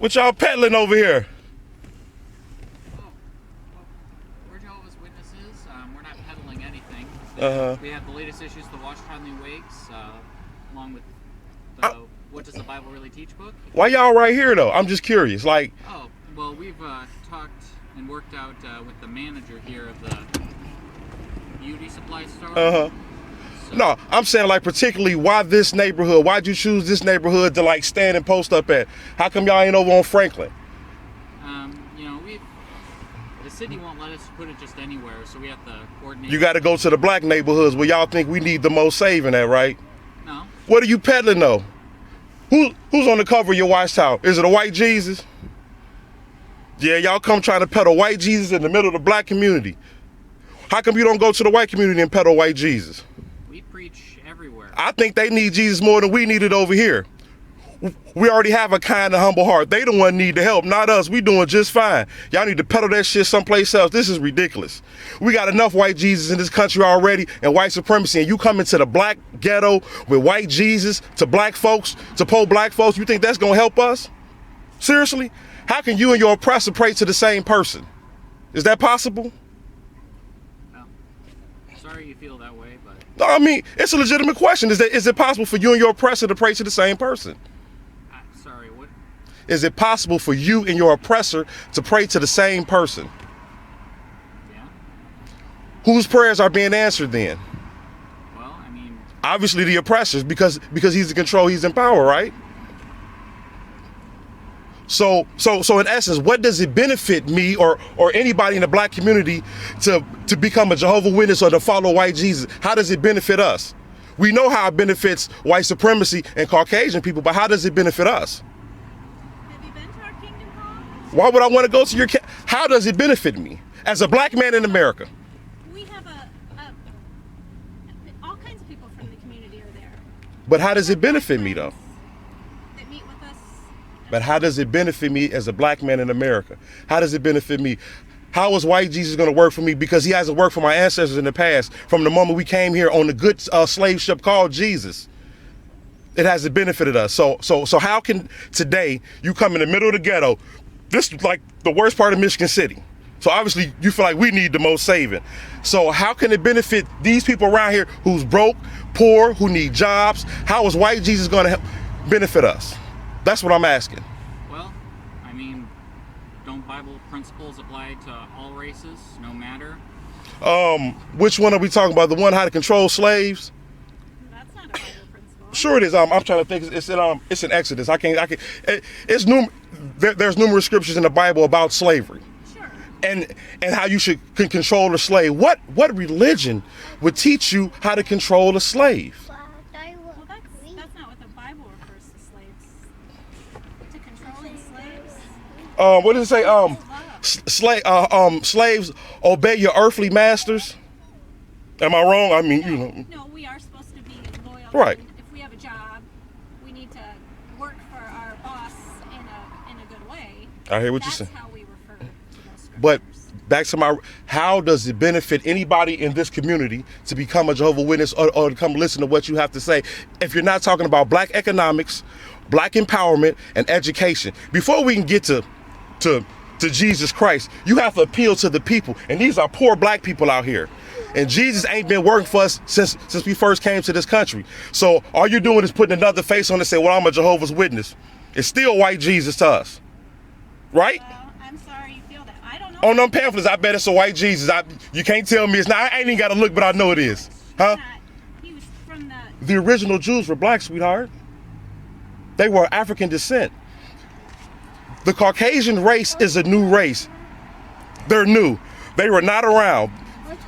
What y'all peddling over here? Oh, well, we're Jehovah's Witnesses. We're not peddling anything. We have the latest issues, the Watch Timely Wakes, along with the What Does the Bible Really Teach book. Why y'all right here though? I'm just curious. Like, oh, well, we've talked and worked out with the manager here of the beauty supply store. So, no, I'm saying like particularly why this neighborhood? Why'd you choose this neighborhood to like stand and post up at? How come y'all ain't over on Franklin? you know, the city won't let us put it just anywhere, so we have to coordinate. You got to go to the black neighborhoods where y'all think we need the most saving at, right? No. What are you peddling though? Who's on the cover of your watchtower? Is it a white Jesus? Yeah, y'all come trying to peddle white Jesus in the middle of the black community. How come you don't go to the white community and peddle white Jesus? We preach everywhere. I think they need Jesus more than we need it over here. We already have a kind and humble heart. They the one need the help, not us. We doing just fine. Y'all need to peddle that shit someplace else. This is ridiculous. We got enough white Jesus in this country already and white supremacy, and you come into the black ghetto with white Jesus to black folks, to poor black folks, you think that's gonna help us? Seriously? How can you and your oppressor pray to the same person? Is that possible? Well, sorry you feel that way, but... No, I mean, it's a legitimate question. Is it possible for you and your oppressor to pray to the same person? Sorry, what? Is it possible for you and your oppressor to pray to the same person? Yeah. Whose prayers are being answered then? Well, I mean... Obviously the oppressors, because he's in control, he's in power, right? So in essence, what does it benefit me or anybody in the black community to become a Jehovah's Witness or to follow white Jesus? How does it benefit us? We know how it benefits white supremacy and Caucasian people, but how does it benefit us? Have you been to our Kingdom Hall? Why would I want to go to your how does it benefit me as a black man in America? We have all kinds of people from the community are there. But how does it benefit me though? That meet with us. But how does it benefit me as a black man in America? How does it benefit me? How is white Jesus going to work for me? Because he hasn't worked for my ancestors in the past. From the moment we came here on the good slave ship called Jesus, it hasn't benefited us. So how can today you come in the middle of the ghetto? This is like the worst part of Michigan City. So obviously you feel like we need the most saving. So how can it benefit these people around here who's broke, poor, who need jobs? How is white Jesus going to benefit us? That's what I'm asking. Well, I mean, don't Bible principles apply to all races, no matter? Which one are we talking about? The one how to control slaves? That's not a Bible principle. Sure it is. I'm trying to think. It's in Exodus. There's numerous scriptures in the Bible about slavery. Sure. And how you can control a slave. What religion would teach you how to control a slave? Well, that's not what the Bible refers to slaves. To controlling slaves. What does it say? Slaves obey your earthly masters. Am I wrong? I mean, you know. No, we are supposed to be loyal. Right. And if we have a job, we need to work for our boss in a good way. I hear what you're saying. That's how we refer to those scriptures. But back to how does it benefit anybody in this community to become a Jehovah's Witness or to come listen to what you have to say if you're not talking about black economics, black empowerment, and education? Before we can get to Jesus Christ, you have to appeal to the people. And these are poor black people out here. And Jesus ain't been working for us since we first came to this country. So all you're doing is putting another face on and say, well, I'm a Jehovah's Witness. It's still white Jesus to us. Right? Well, I'm sorry you feel that. I don't know. On them pamphlets, I bet it's a white Jesus. You can't tell me it's not. I ain't even got to look, but I know it is. Huh? He was from The original Jews were black, sweetheart. They were African descent. The Caucasian race is a new race. They're new. They were not around.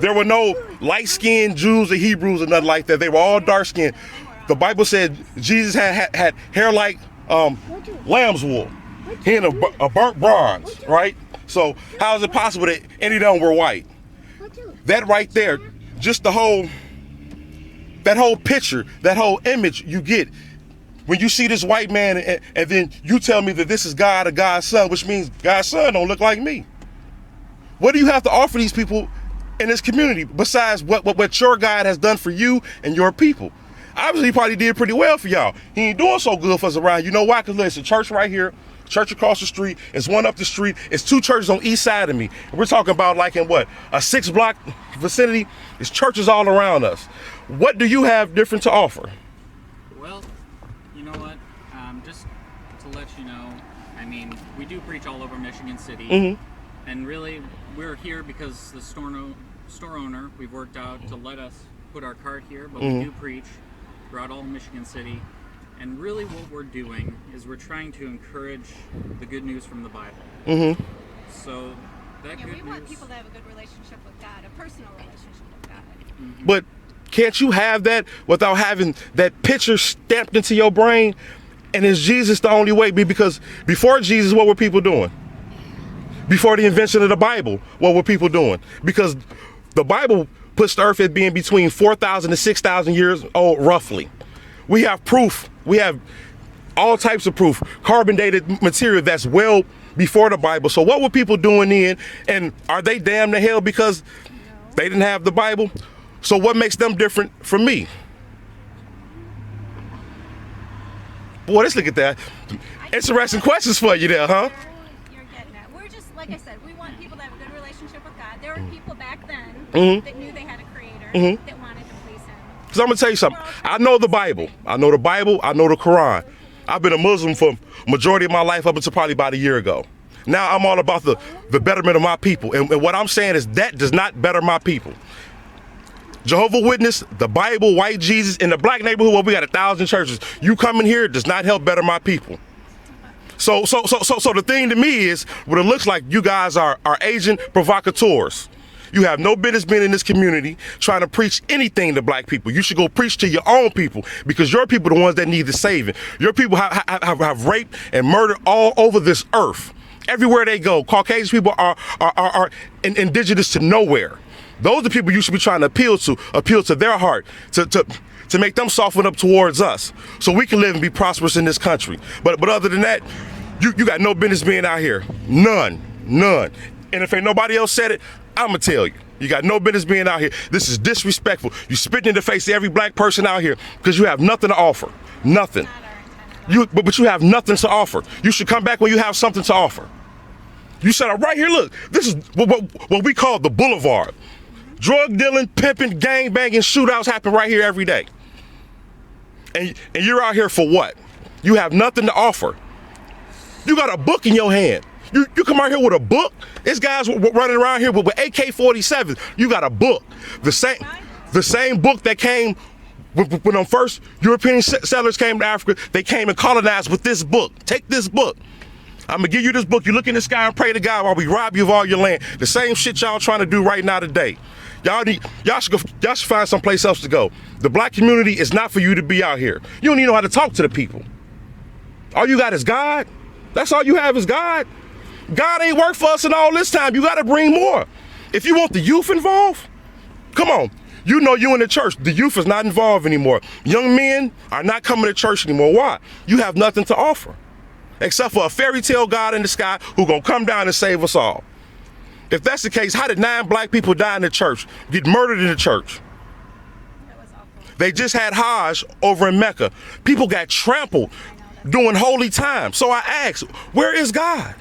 There were no light-skinned Jews or Hebrews or nothing like that. They were all dark-skinned. The Bible said Jesus had hair like lamb's wool. He had a burnt bronze, right? So how is it possible that any of them were white? That right there, just that whole picture, that whole image you get when you see this white man and then you tell me that this is God or God's son, which means God's son don't look like me. What do you have to offer these people in this community besides what your God has done for you and your people? Obviously, he probably did pretty well for y'all. He ain't doing so good for us around. You know why? Because there's a church right here church across the street. It's one up the street. It's 2 churches on each side of me. And we're talking about like in what, a 6-block vicinity? There's churches all around us. What do you have different to offer? Well, you know what? Just to let you know, I mean, we do preach all over Michigan City. And really, we're here because the store owner, we've worked out to let us put our cart here, but we do preach throughout all Michigan City. And really what we're doing is we're trying to encourage the good news from the Bible. So that good news... we want people to have a good relationship with God, a personal relationship with God. But can't you have that without having that picture stamped into your brain? And is Jesus the only way? Because before Jesus, what were people doing? Before the invention of the Bible, what were people doing? Because the Bible puts the earth at being between 4,000 to 6,000 years old, roughly. We have proof. We have all types of proof, carbon dated material that's well before the Bible. So what were people doing then? And are they damned to hell because they didn't have the Bible? So what makes them different from me? Boy, let's look at that. Interesting questions for you there, huh? You're getting at. We're just, like I said, we want people to have a good relationship with God. There were people back then that knew they had a creator that wanted to please him. Because I'm going to tell you something. I know the Bible. I know the Bible. I know the Quran. I've been a Muslim for majority of my life up until probably about a year ago. Now I'm all about the betterment of my people. And what I'm saying is that does not better my people. Jehovah's Witness, the Bible, white Jesus, in the black neighborhood where we got 1,000 churches. You coming here does not help better my people. So the thing to me is, what it looks like, you guys are agent provocateurs. You have no business being in this community trying to preach anything to black people. You should go preach to your own people, because your people are the ones that need the saving. Your people have raped and murdered all over this earth. Everywhere they go, Caucasian people are indigenous to nowhere. Those are the people you should be trying to appeal to their heart, to make them soften up towards us, so we can live and be prosperous in this country. But other than that, you got no business being out here. None. And if ain't nobody else said it, I'ma tell you. You got no business being out here. This is disrespectful. You spitting in the face of every black person out here because you have nothing to offer. Nothing. But you have nothing to offer. You should come back when you have something to offer. You said, right here, look, this is what we call the boulevard. Drug dealing, pimping, gang banging, shootouts happen right here every day. And you're out here for what? You have nothing to offer. You got a book in your hand. You come out here with a book. There's guys running around here with AK-47s. You got a book. The same book that came when them first European settlers came to Africa. They came and colonized with this book. Take this book. I'm gonna give you this book. You look in the sky and pray to God while we rob you of all your land. The same shit y'all trying to do right now today. Y'all should find someplace else to go. The black community is not for you to be out here. You don't even know how to talk to the people. All you got is God. That's all you have is God. God ain't worked for us in all this time. You got to bring more. If you want the youth involved, come on. You know you in the church. The youth is not involved anymore. Young men are not coming to church anymore. Why? You have nothing to offer, except for a fairy tale God in the sky who gonna come down and save us all. If that's the case, how did 9 black people die in the church, get murdered in the church? That was awful. They just had Hajj over in Mecca. People got trampled doing holy time. So I asked, where is God?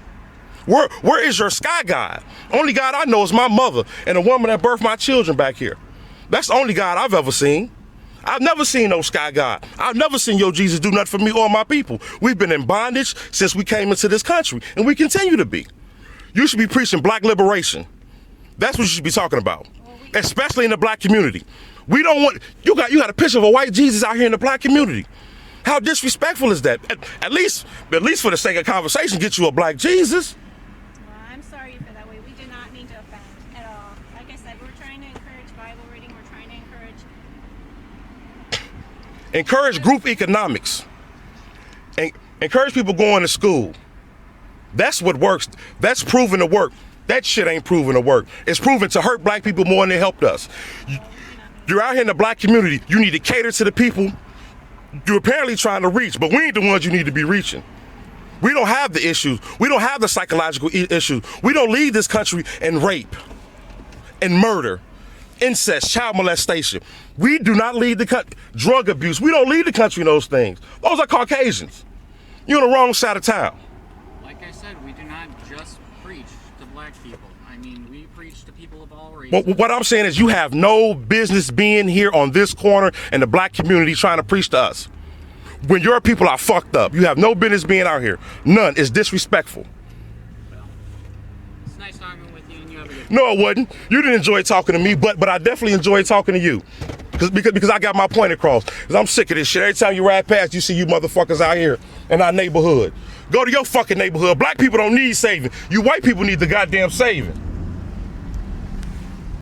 Where is your sky God? Only God I know is my mother and the woman that birthed my children back here. That's the only God I've ever seen. I've never seen no sky God. I've never seen your Jesus do nothing for me or my people. We've been in bondage since we came into this country, and we continue to be. You should be preaching black liberation. That's what you should be talking about, especially in the black community. We don't want, you got a picture of a white Jesus out here in the black community. How disrespectful is that? At least for the sake of conversation, get you a black Jesus. Well, I'm sorry you feel that way. We do not mean to offend at all. Like I said, we're trying to encourage Bible reading. We're trying to encourage group economics. And encourage people going to school. That's what works. That's proven to work. That shit ain't proven to work. It's proven to hurt black people more than it helped us. You're out here in the black community. You need to cater to the people you're apparently trying to reach, but we ain't the ones you need to be reaching. We don't have the issues. We don't have the psychological issues. We don't lead this country in rape and murder, incest, child molestation. We do not lead the country. Drug abuse. We don't lead the country in those things. Those are Caucasians. You're on the wrong side of town. people. I mean, we preach to people of all races. What I'm saying is you have no business being here on this corner in the black community trying to preach to us. When your people are fucked up, you have no business being out here. None. It's disrespectful. Well, it's nice talking with you, and you have a good No, it wasn't. You didn't enjoy talking to me, but I definitely enjoyed talking to you. Because I got my point across. Because I'm sick of this shit. Every time you ride past, you see you motherfuckers out here in our neighborhood. Go to your fucking neighborhood. Black people don't need saving. You white people need the goddamn saving.